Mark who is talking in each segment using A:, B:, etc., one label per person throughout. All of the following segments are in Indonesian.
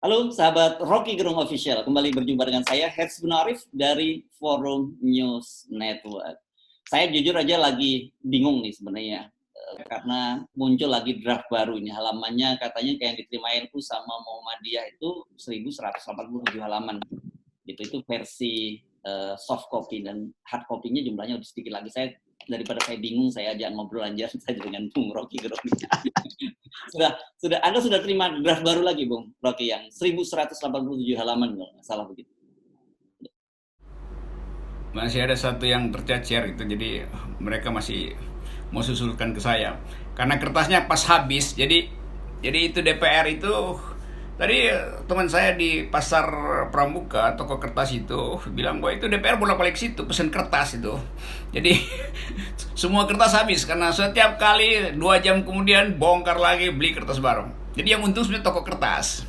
A: Halo sahabat Rocky Gerung Official, kembali berjumpa dengan saya Herzbun Arif dari Forum News Network. Saya jujur aja lagi bingung nih sebenarnya, karena muncul lagi draft baru ini, halamannya katanya kayak yang diterima NU sama Muhammadiyah itu 1187 halaman. Itu versi soft copy, dan hard copy-nya jumlahnya udah sedikit lagi. Daripada saya bingung, saya ajak ngobrol aja saja dengan Bung Rocky Gerung. Anda sudah terima draft baru lagi, Bung Rocky, yang 1187 halaman kalau nggak salah begitu.
B: Masih ada satu yang tercecer gitu, jadi mereka masih mau susulkan ke saya karena kertasnya pas habis. Jadi itu DPR itu tadi teman saya di pasar Pramuka, toko kertas itu bilang bahwa itu DPR bolak-balik situ pesen kertas itu. Jadi semua kertas habis karena setiap kali 2 jam kemudian bongkar lagi beli kertas baru. Jadi yang untung sebenarnya toko kertas.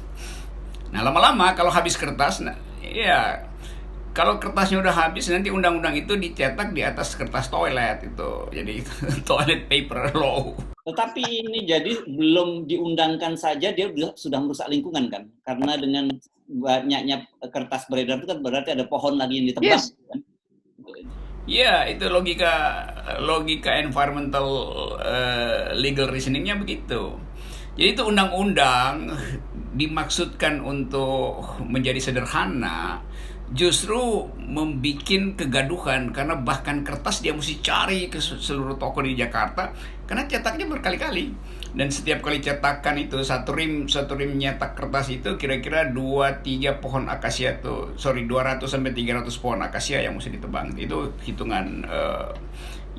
B: Nah, lama-lama kalau habis kertas, nah, ya kalau kertasnya udah habis, nanti undang-undang itu dicetak di atas kertas toilet itu. Jadi toilet paper law.
A: Tetapi ini jadi belum diundangkan saja dia sudah merusak lingkungan kan? Karena dengan banyaknya kertas beredar itu kan berarti ada pohon lagi yang ditebang.
B: Yes.
A: Kan?
B: Ya, itu logika environmental legal reasoningnya begitu. Jadi itu undang-undang dimaksudkan untuk menjadi sederhana, justru membuat kegaduhan karena bahkan kertas dia mesti cari ke seluruh toko di Jakarta karena cetaknya berkali-kali, dan setiap kali cetakan itu satu rim nyetak kertas itu kira-kira 2-3 pohon akasia tuh, 200 sampai 300 pohon akasia yang mesti ditebang. Itu hitungan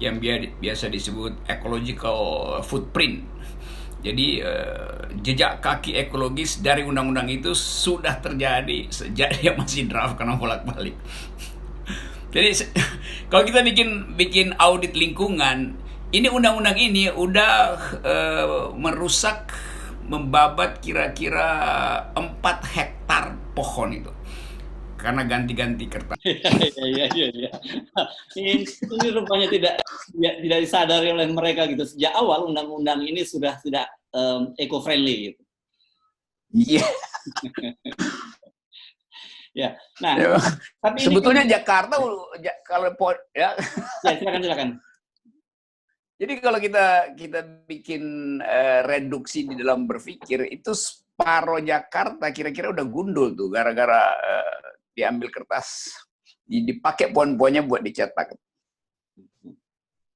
B: yang biasa disebut ecological footprint. Jadi jejak kaki ekologis dari undang-undang itu sudah terjadi sejak dia masih draft karena bolak-balik. Jadi kalau kita bikin audit lingkungan, ini undang-undang ini udah merusak, membabat kira-kira 4 hektar pohon itu karena ganti-ganti kertas.
A: Iya. Ini rupanya tidak disadari oleh mereka gitu. Sejak awal undang-undang ini sudah eco-friendly gitu.
B: Iya.
A: Ya. Nah,
B: tapi sebetulnya ini Jakarta kalau ya.
A: Silakan.
B: Jadi kalau kita bikin reduksi di dalam berpikir, itu separuh Jakarta kira-kira udah gundul tuh gara-gara diambil kertas, dipakai pohon-pohonnya buat dicetak.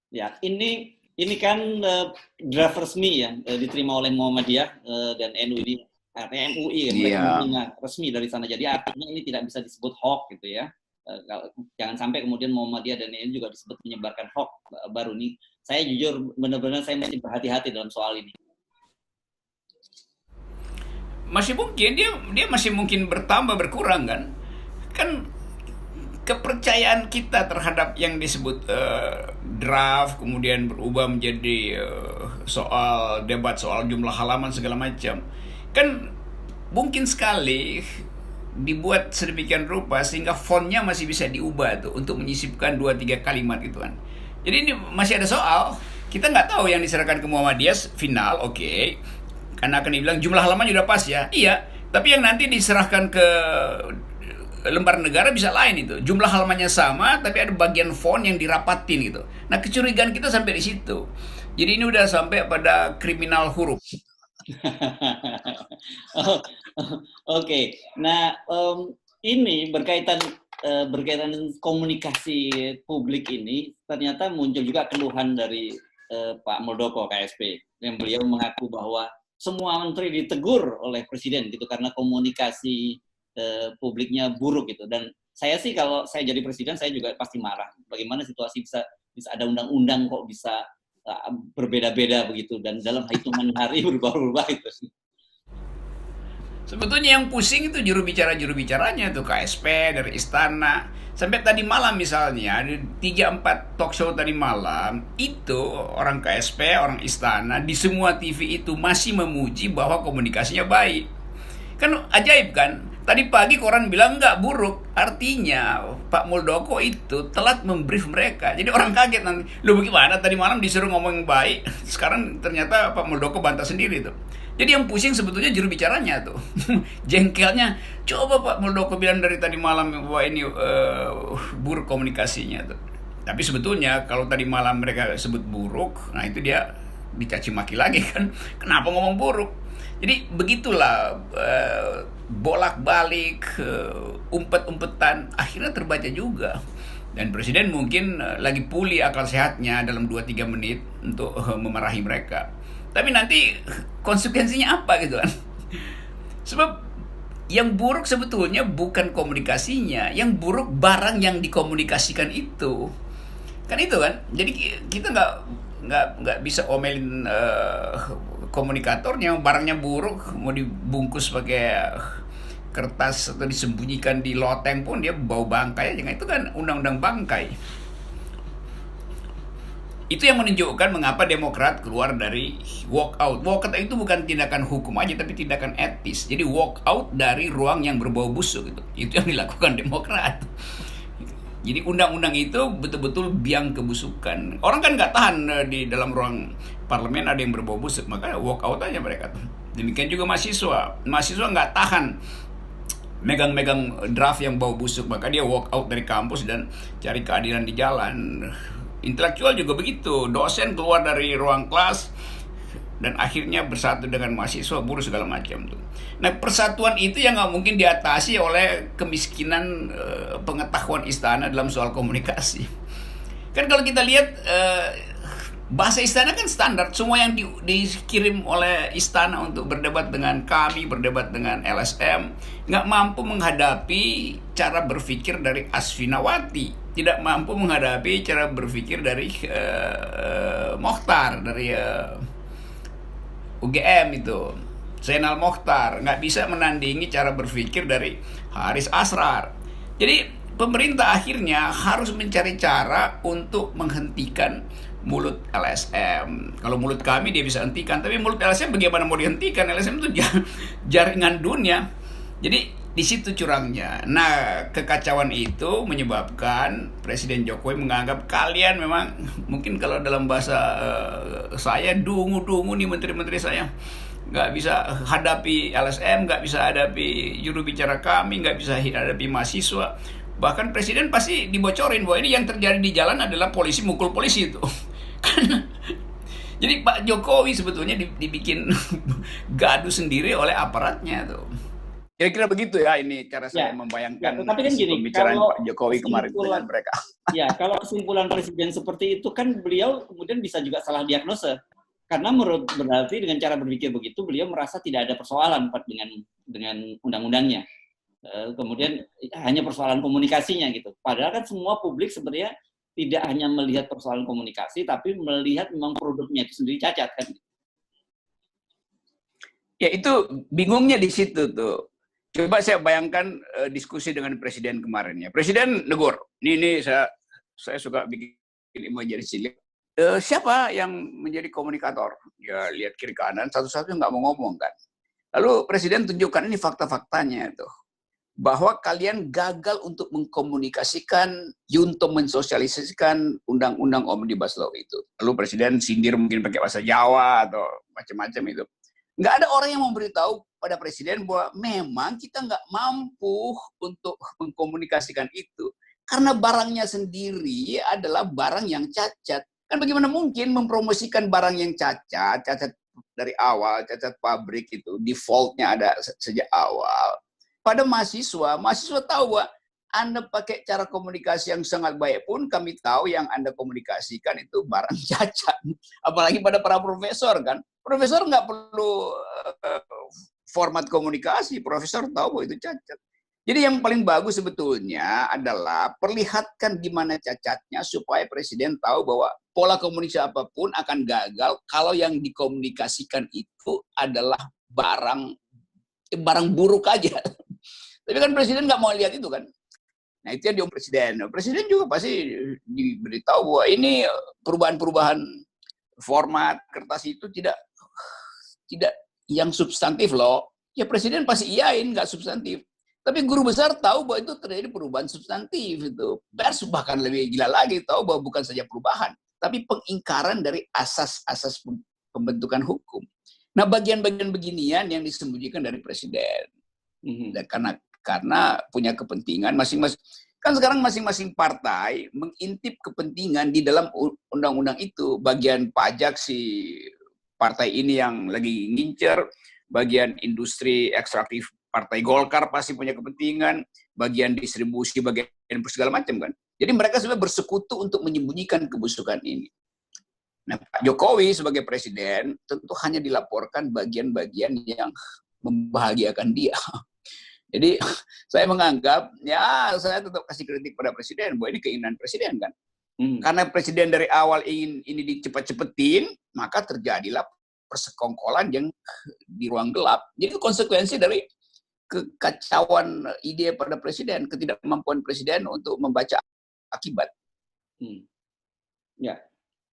A: Ya, ini kan draft resmi ya, diterima oleh Muhammadiyah dan MUI kan, mereka menerima resmi dari sana. Jadi artinya ini tidak bisa disebut hoax gitu ya. Jangan sampai kemudian Muhammadiyah dan NU juga disebut menyebarkan hoax baru nih. Saya jujur benar-benar saya masih berhati-hati dalam soal ini. Masih mungkin dia masih mungkin berkurang kan kepercayaan kita terhadap yang disebut draft kemudian berubah menjadi debat soal jumlah halaman segala macam, kan mungkin sekali dibuat sedemikian rupa sehingga fontnya masih bisa diubah tuh untuk menyisipkan 2-3 kalimat gitu kan. Jadi ini masih ada soal, kita nggak tahu yang diserahkan ke Muhammadiyah final, oke. Karena akan dibilang jumlah halaman sudah pas ya, iya. Tapi yang nanti diserahkan ke lembar negara bisa lain itu. Jumlah halamannya sama, tapi ada bagian font yang dirapatin gitu. Nah, kecurigaan kita sampai di situ. Jadi ini udah sampai pada kriminal huruf. Oke. Nah, ini berkaitan komunikasi publik ini, ternyata muncul juga keluhan dari Pak Muldoko KSP, yang beliau mengaku bahwa semua menteri ditegur oleh presiden gitu karena komunikasi publiknya buruk gitu. Dan saya sih kalau saya jadi presiden saya juga pasti marah. Bagaimana situasi bisa ada undang-undang kok bisa berbeda-beda begitu dan dalam hitungan hari berubah-ubah itu. Sebetulnya yang pusing itu juru bicaranya tuh KSP dari istana. Sampai tadi malam misalnya, 3-4 talk show tadi malam, itu orang KSP, orang istana, di semua TV itu masih memuji bahwa komunikasinya baik. Kan ajaib kan? Tadi pagi koran bilang nggak buruk, artinya Pak Muldoko itu telat membrief mereka. Jadi orang kaget nanti, lu bagaimana tadi malam disuruh ngomong baik, sekarang ternyata Pak Muldoko bantah sendiri tuh. Jadi yang pusing sebetulnya juru bicaranya tuh. Jengkelnya, coba Pak Muldoko bilang dari tadi malam bahwa ini buruk komunikasinya tuh. Tapi sebetulnya kalau tadi malam mereka sebut buruk, nah itu dia dicaci maki lagi kan. Kenapa ngomong buruk? Jadi begitulah bolak-balik, umpet-umpetan, akhirnya terbaca juga. Dan Presiden mungkin lagi pulih akal sehatnya dalam 2-3 menit untuk memarahi mereka. Tapi nanti konsekuensinya apa gitu kan? Sebab yang buruk sebetulnya bukan komunikasinya, yang buruk barang yang dikomunikasikan itu. Kan itu kan. Jadi kita nggak bisa omelin komunikatornya, barangnya buruk mau dibungkus pakai kertas atau disembunyikan di loteng pun dia bau bangkai aja. Itu kan undang-undang bangkai. Itu yang menunjukkan mengapa Demokrat keluar dari walk out. Walk out itu bukan tindakan hukum aja, tapi tindakan etis. Jadi walk out dari ruang yang berbau busuk itu. Itu yang dilakukan Demokrat. Jadi undang-undang itu betul-betul biang kebusukan. Orang kan nggak tahan di dalam ruang parlemen ada yang berbau busuk, makanya walk out aja mereka. Demikian juga mahasiswa. Mahasiswa nggak tahan megang-megang draft yang bau busuk, maka dia walk out dari kampus dan cari keadilan di jalan. Intelektual juga begitu, dosen keluar dari ruang kelas dan akhirnya bersatu dengan mahasiswa, buruh segala macam tuh. Nah, persatuan itu yang nggak mungkin diatasi oleh kemiskinan pengetahuan istana dalam soal komunikasi. Kan kalau kita lihat bahasa istana kan standar, semua yang dikirim oleh istana untuk berdebat dengan kami, berdebat dengan LSM, nggak mampu menghadapi cara berpikir dari Asfinawati, tidak mampu menghadapi cara berpikir dari Mokhtar, dari UGM itu, Zainal Mokhtar, nggak bisa menandingi cara berpikir dari Haris Asrar. Jadi pemerintah akhirnya harus mencari cara untuk menghentikan mulut LSM. Kalau mulut kami dia bisa hentikan, tapi mulut LSM bagaimana mau dihentikan? LSM itu jaringan dunia. Jadi di situ curangnya. Nah, kekacauan itu menyebabkan Presiden Jokowi menganggap kalian memang, mungkin kalau dalam bahasa saya, dungu-dungu nih menteri-menteri saya. Nggak bisa hadapi LSM, nggak bisa hadapi juru bicara kami, nggak bisa hadapi mahasiswa. Bahkan Presiden pasti dibocorin bahwa ini yang terjadi di jalan adalah polisi mukul polisi itu. Jadi Pak Jokowi sebetulnya dibikin gaduh sendiri oleh aparatnya tuh. Kira-kira begitu ya ini cara saya membayangkan
C: tapi kan gini,
A: pembicaraan Pak Jokowi kemarin dengan mereka.
C: Ya, kalau kesimpulan Presiden seperti itu kan beliau kemudian bisa juga salah diagnosa. Karena berarti dengan cara berpikir begitu beliau merasa tidak ada persoalan dengan undang-undangnya. Kemudian hanya persoalan komunikasinya gitu. Padahal kan semua publik sebenarnya tidak hanya melihat persoalan komunikasi, tapi melihat memang produknya itu sendiri cacat kan.
A: Ya itu bingungnya di situ tuh. Coba saya bayangkan diskusi dengan Presiden kemarin ya. Presiden negur, ini saya suka bikin imajinasi cilik. Siapa yang menjadi komunikator? Ya lihat kiri kanan, satu-satu nggak mau ngomong kan. Lalu Presiden tunjukkan ini fakta-faktanya tuh. Bahwa kalian gagal untuk mengkomunikasikan, untuk mensosialisasikan undang-undang Omnibus Law itu. Lalu Presiden sindir mungkin pakai bahasa Jawa atau macam-macam itu. Nggak ada orang yang memberitahu pada Presiden bahwa memang kita nggak mampu untuk mengkomunikasikan itu. Karena barangnya sendiri adalah barang yang cacat. Kan bagaimana mungkin mempromosikan barang yang cacat dari awal, cacat pabrik itu, defaultnya ada sejak awal. Pada mahasiswa tahu bahwa Anda pakai cara komunikasi yang sangat baik pun kami tahu yang Anda komunikasikan itu barang cacat. Apalagi pada para profesor kan. Profesor nggak perlu format komunikasi, profesor tahu bahwa itu cacat. Jadi yang paling bagus sebetulnya adalah perlihatkan di mana cacatnya supaya Presiden tahu bahwa pola komunikasi apapun akan gagal kalau yang dikomunikasikan itu adalah barang buruk aja. Tapi kan Presiden nggak mau lihat itu kan. Nah itu yang diomong Presiden. Presiden juga pasti diberitahu bahwa ini perubahan-perubahan format kertas itu tidak yang substantif loh. Ya Presiden pasti iyain nggak substantif. Tapi guru besar tahu bahwa itu terjadi perubahan substantif itu. Pers bahkan lebih gila lagi tahu bahwa bukan saja perubahan, tapi pengingkaran dari asas-asas pembentukan hukum. Nah, bagian-bagian beginian yang disembunyikan dari presiden. Dan karena punya kepentingan masing-masing. Kan sekarang masing-masing partai mengintip kepentingan di dalam undang-undang itu. Bagian pajak si partai ini yang lagi ngincer, bagian industri ekstraktif partai Golkar pasti punya kepentingan, bagian distribusi, bagian segala macam kan. Jadi mereka sebenarnya bersekutu untuk menyembunyikan kebusukan ini. Nah, Pak Jokowi sebagai presiden tentu hanya dilaporkan bagian-bagian yang membahagiakan dia. Jadi saya menganggap, ya saya tetap kasih kritik pada presiden, bahwa ini keinginan presiden kan. Karena presiden dari awal ingin ini dicepat-cepetin, maka terjadilah persekongkolan yang di ruang gelap. Jadi itu konsekuensi dari kekacauan ide pada presiden, ketidakmampuan presiden untuk membaca akibat.
C: Ya,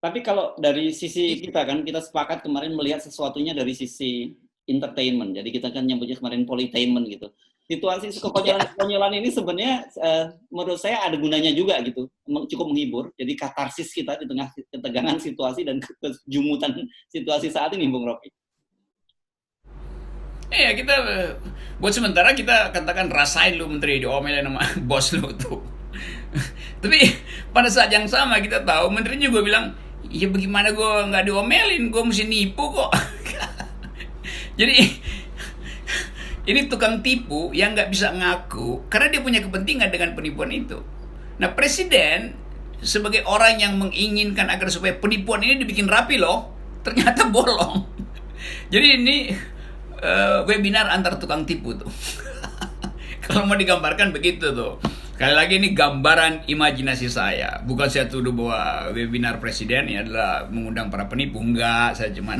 C: tapi kalau dari sisi kita kan, kita sepakat kemarin melihat sesuatunya dari sisi entertainment. Jadi kita kan nyebutnya kemarin polytainment gitu. Situasi kekonyolan ini sebenarnya menurut saya ada gunanya juga gitu, cukup menghibur. Jadi katarsis kita di tengah ketegangan situasi dan kejumutan situasi saat ini, Bung Rocky.
A: Iya, kita buat sementara kita katakan rasain lu menteri diomelin sama bos lu tuh. Tapi pada saat yang sama kita tahu menteri juga bilang, ya bagaimana gue nggak diomelin, gue mesti nipu kok. Jadi ini tukang tipu yang nggak bisa ngaku karena dia punya kepentingan dengan penipuan itu. Nah, presiden sebagai orang yang menginginkan agar supaya penipuan ini dibikin rapi loh, ternyata bolong. Jadi ini webinar antar tukang tipu tuh. Kalau mau digambarkan begitu tuh. Sekali lagi ini gambaran imajinasi saya. Bukan saya tuduh bahwa webinar presiden ini adalah mengundang para penipu. Enggak, saya cuman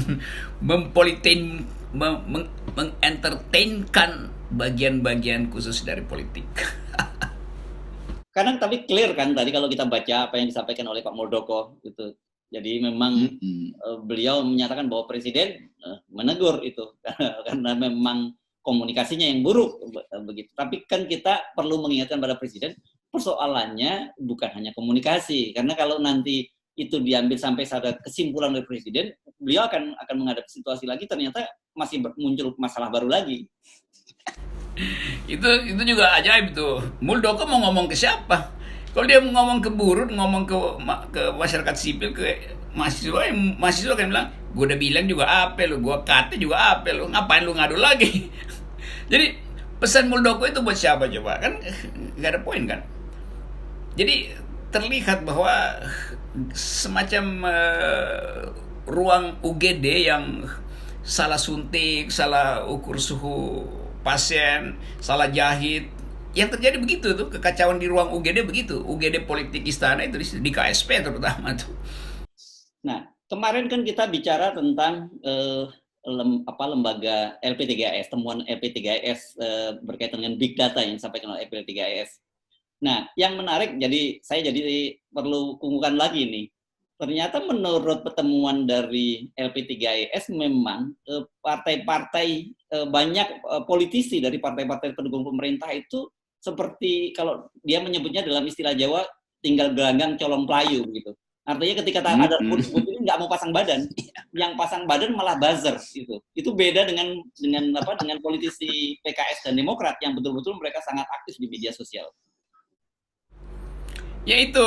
A: mengentertainkan bagian-bagian khusus dari politik.
C: Karena tapi clear kan tadi kalau kita baca apa yang disampaikan oleh Pak Muldoko gitu. Jadi memang beliau menyatakan bahwa presiden menegur itu karena memang komunikasinya yang buruk begitu. Tapi kan kita perlu mengingatkan pada presiden, persoalannya bukan hanya komunikasi, karena kalau nanti itu diambil sampai pada kesimpulan dari presiden, beliau akan menghadapi situasi lagi, ternyata masih muncul masalah baru lagi.
A: itu juga ajaib tuh. Muldoko mau ngomong ke siapa? Kalau dia ngomong ke buruh, ngomong ke masyarakat sipil, ke mahasiswa kan bilang, gue udah bilang juga apa lu, gue kata juga apa lu, ngapain lu ngadu lagi? Jadi pesan Muldoko itu buat siapa coba? Kan nggak ada poin kan? Jadi terlihat bahwa semacam ruang UGD yang salah suntik, salah ukur suhu pasien, salah jahit. Yang terjadi begitu tuh, kekacauan di ruang UGD begitu. UGD politik istana itu di KSP terutama tuh.
C: Nah, kemarin kan kita bicara tentang lembaga LP3S, temuan LP3S berkaitan dengan big data yang disampaikan oleh LP3S. Nah, yang menarik, saya perlu kukuhkan lagi nih. Ternyata menurut pertemuan dari LP3S memang partai-partai banyak politisi dari partai-partai pendukung pemerintah itu seperti kalau dia menyebutnya dalam istilah Jawa tinggal gelanggang colong pelayu gitu. Artinya ketika ada ribut ini nggak mau pasang badan, yang pasang badan malah buzzer gitu. Itu beda dengan politisi PKS dan Demokrat yang betul-betul mereka sangat aktif di media sosial.
A: Yaitu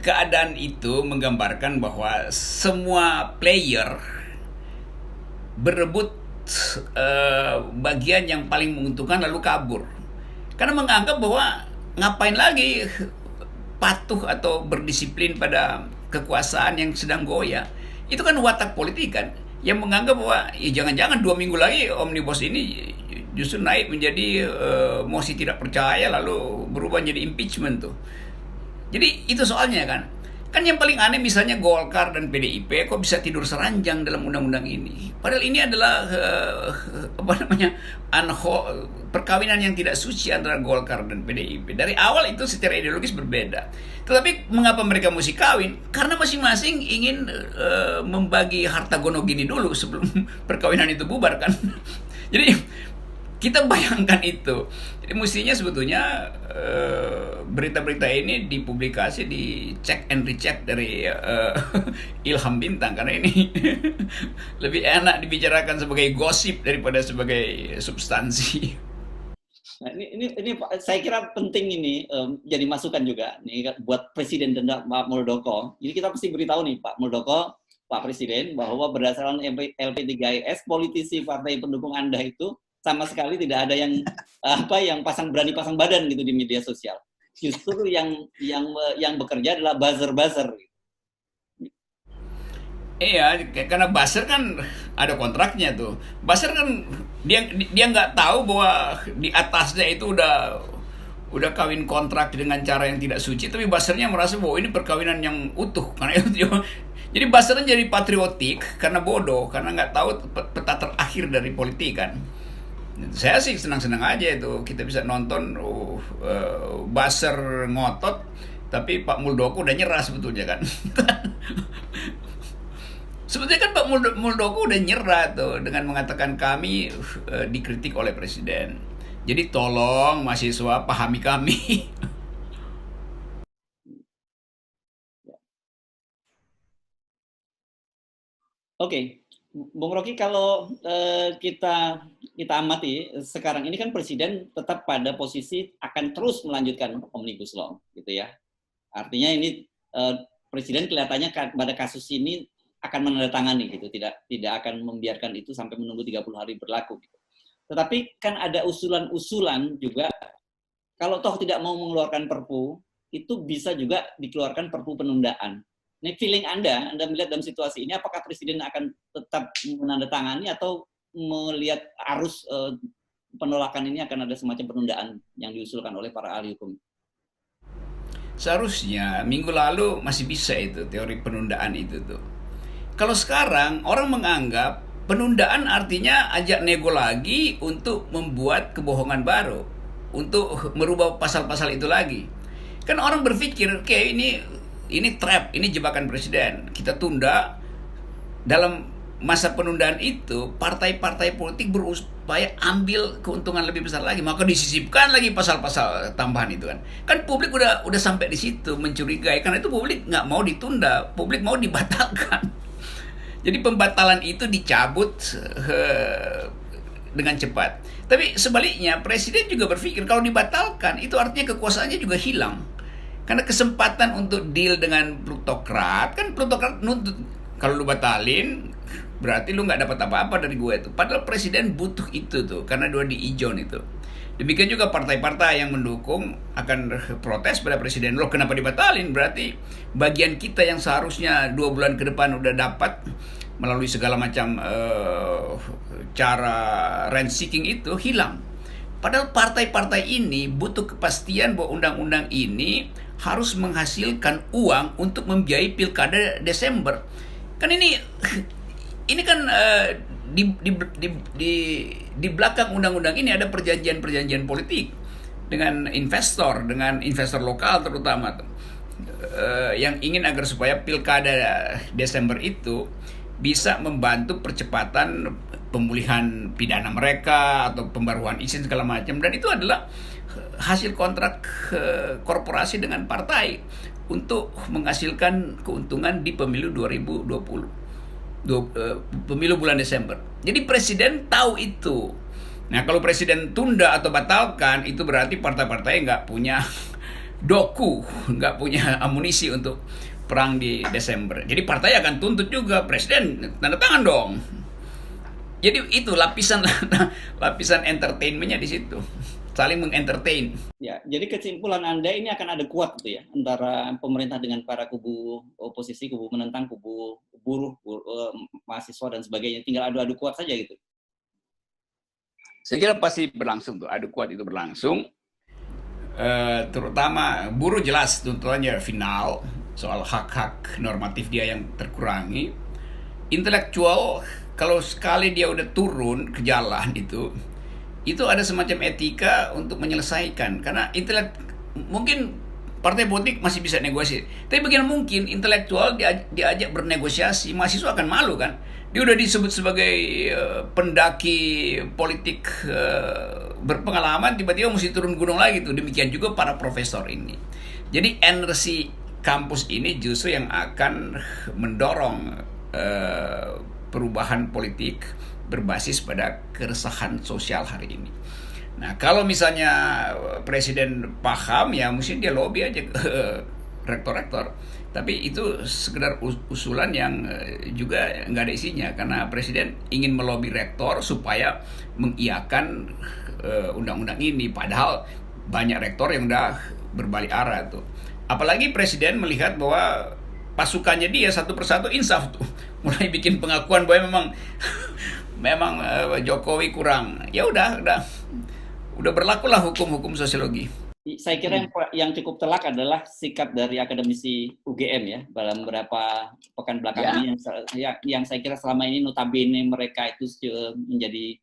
A: keadaan itu menggambarkan bahwa semua player berebut bagian yang paling menguntungkan lalu kabur. Karena menganggap bahwa ngapain lagi patuh atau berdisiplin pada kekuasaan yang sedang goyah. Itu kan watak politik kan, yang menganggap bahwa ya jangan-jangan 2 minggu lagi omnibus ini justru naik menjadi mosi tidak percaya lalu berubah jadi impeachment tuh. Jadi itu soalnya kan. Kan yang paling aneh misalnya Golkar dan PDIP kok bisa tidur seranjang dalam undang-undang ini. Padahal ini adalah perkawinan yang tidak suci antara Golkar dan PDIP. Dari awal itu secara ideologis berbeda. Tetapi mengapa mereka mesti kawin? Karena masing-masing ingin membagi harta gono gini dulu sebelum perkawinan itu bubar kan. Jadi Kita bayangkan itu. Jadi mestinya sebetulnya berita-berita ini dipublikasi, dicek and recheck dari Ilham Bintang, karena ini lebih enak dibicarakan sebagai gosip daripada sebagai substansi.
C: Nah, ini saya kira penting ini jadi masukan juga nih buat Presiden dan Pak Muldoko. Jadi kita pasti beritahu nih Pak Muldoko, Pak Presiden, bahwa berdasarkan LP3IS, politisi partai pendukung Anda itu sama sekali tidak ada yang berani pasang badan gitu di media sosial. Justru yang bekerja adalah buzzer.
A: Iya, karena buzzer kan ada kontraknya tuh. Buzzer kan dia nggak tahu bahwa di atasnya itu udah kawin kontrak dengan cara yang tidak suci, tapi buzzernya merasa bahwa ini perkawinan yang utuh. Karena itu, jadi buzzernya jadi patriotik karena bodoh, karena nggak tahu peta terakhir dari politik kan. Saya sih senang-senang aja itu kita bisa nonton buzzer ngotot, tapi Pak Muldoko udah nyerah sebetulnya kan. Sebetulnya kan Pak Muldoko udah nyerah tuh dengan mengatakan kami dikritik oleh Presiden. Jadi tolong mahasiswa pahami kami.
C: Oke, Bung Rocky, kalau kita amati sekarang ini kan Presiden tetap pada posisi akan terus melanjutkan Omnibus Law, gitu ya. Artinya ini Presiden kelihatannya pada kasus ini akan menandatangani, gitu, tidak akan membiarkan itu sampai menunggu 30 hari berlaku. Gitu. Tetapi kan ada usulan-usulan juga, kalau toh tidak mau mengeluarkan Perpu, itu bisa juga dikeluarkan Perpu penundaan. Ini feeling Anda melihat dalam situasi ini, apakah Presiden akan tetap menandatangani atau melihat arus penolakan ini akan ada semacam penundaan yang diusulkan oleh para ahli hukum?
A: Seharusnya minggu lalu masih bisa itu teori penundaan itu tuh. Kalau sekarang orang menganggap penundaan artinya ajak nego lagi untuk membuat kebohongan baru, untuk merubah pasal-pasal itu lagi. Kan orang berpikir, oke, ini trap, ini jebakan Presiden. Kita tunda. Dalam masa penundaan itu, partai-partai politik berupaya ambil keuntungan lebih besar lagi, maka disisipkan lagi pasal-pasal tambahan itu kan. Kan publik udah sampai di situ mencurigai, karena itu publik nggak mau ditunda, publik mau dibatalkan. Jadi pembatalan itu dicabut dengan cepat. Tapi sebaliknya, Presiden juga berpikir kalau dibatalkan, itu artinya kekuasaannya juga hilang. Karena kesempatan untuk deal dengan plutokrat, kan plutokrat nuntut, kalau lu batalin, berarti lu nggak dapat apa-apa dari gue tuh. Padahal Presiden butuh itu tuh, karena dua di ijon itu. Demikian juga partai-partai yang mendukung akan protes pada Presiden. Loh, kenapa dibatalin? Berarti bagian kita yang seharusnya 2 bulan ke depan udah dapat melalui segala macam cara rent seeking itu hilang. Padahal partai-partai ini butuh kepastian bahwa undang-undang ini harus menghasilkan uang untuk membiayai pilkada Desember. Kan ini kan di belakang undang-undang ini ada perjanjian-perjanjian politik dengan investor lokal terutama yang ingin agar supaya pilkada Desember itu bisa membantu percepatan pemulihan pidana mereka atau pembaruan izin segala macam, dan itu adalah hasil kontrak korporasi dengan partai untuk menghasilkan keuntungan di pemilu 2020, pemilu bulan Desember. Jadi Presiden tahu itu. Nah, kalau Presiden tunda atau batalkan, itu berarti partai-partai nggak punya doku, nggak punya amunisi untuk perang di Desember. Jadi partai akan tuntut juga, Presiden tanda tangan dong. Jadi itu lapisan entertainmentnya di situ, saling mengentertain.
C: Ya, jadi kesimpulan Anda ini akan ada kuat gitu ya antara pemerintah dengan para kubu oposisi, kubu menentang, kubu buruh, mahasiswa dan sebagainya. Tinggal adu-adu kuat saja gitu.
A: Saya kira pasti berlangsung tuh, adu kuat itu berlangsung. Terutama buruh jelas tuntutannya final soal hak-hak normatif dia yang terkurangi. Intelektual kalau sekali dia udah turun ke jalan itu ada semacam etika untuk menyelesaikan, karena mungkin partai politik masih bisa negosiasi. Tapi bagaimana mungkin intelektual diajak bernegosiasi, mahasiswa akan malu kan? Dia udah disebut sebagai pendaki politik berpengalaman, tiba-tiba mesti turun gunung lagi tuh. Demikian juga para profesor ini. Jadi energi kampus ini justru yang akan mendorong perubahan politik berbasis pada keresahan sosial hari ini. Nah, kalau misalnya presiden paham, ya mungkin dia lobby aja ke rektor-rektor. Tapi itu sekedar usulan yang juga nggak ada isinya, karena presiden ingin melobi rektor supaya mengiyakan undang-undang ini. Padahal banyak rektor yang udah berbalik arah tuh. Apalagi presiden melihat bahwa pasukannya dia satu persatu insaf tuh, mulai bikin pengakuan bahwa memang Jokowi kurang. Ya udah berlakulah hukum-hukum sosiologi.
C: Saya kira yang cukup telak adalah sikap dari akademisi UGM ya dalam beberapa pekan belakangan ini yang saya kira selama ini notabene mereka itu menjadi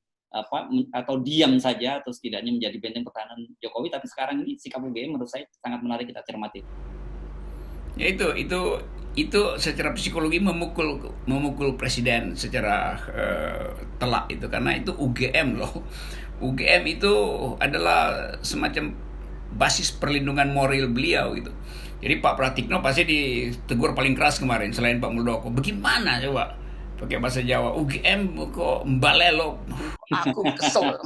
C: atau diam saja atau setidaknya menjadi benteng pertahanan Jokowi, tapi sekarang ini sikap UGM menurut saya sangat menarik kita cermati.
A: Ya itu secara psikologi memukul presiden secara telak itu, karena itu UGM loh. UGM itu adalah semacam basis perlindungan moral beliau gitu. Jadi Pak Pratikno pasti ditegur paling keras kemarin selain Pak Muldoko. Bagaimana coba pakai bahasa Jawa, UGM kok mbalelo, aku kesel.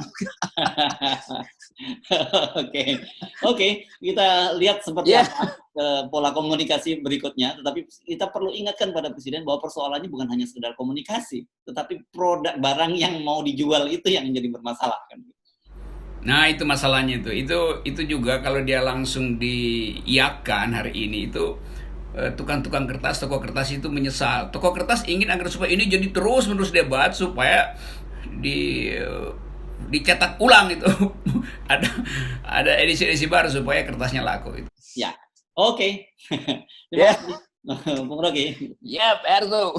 C: Oke, kita lihat seperti apa pola komunikasi berikutnya. Tetapi kita perlu ingatkan pada presiden bahwa persoalannya bukan hanya sekedar komunikasi, tetapi produk barang yang mau dijual itu yang menjadi bermasalah kan.
A: Nah, itu masalahnya itu juga kalau dia langsung diiakan hari ini itu tukang-tukang kertas, toko kertas itu menyesal. Toko kertas ingin agar supaya ini jadi terus-menerus debat supaya dicetak ulang itu. ada edisi-edisi baru supaya kertasnya laku itu.
C: Ya. Oke. Terima kasih. Bung Rocky.
A: Yep, Ergo.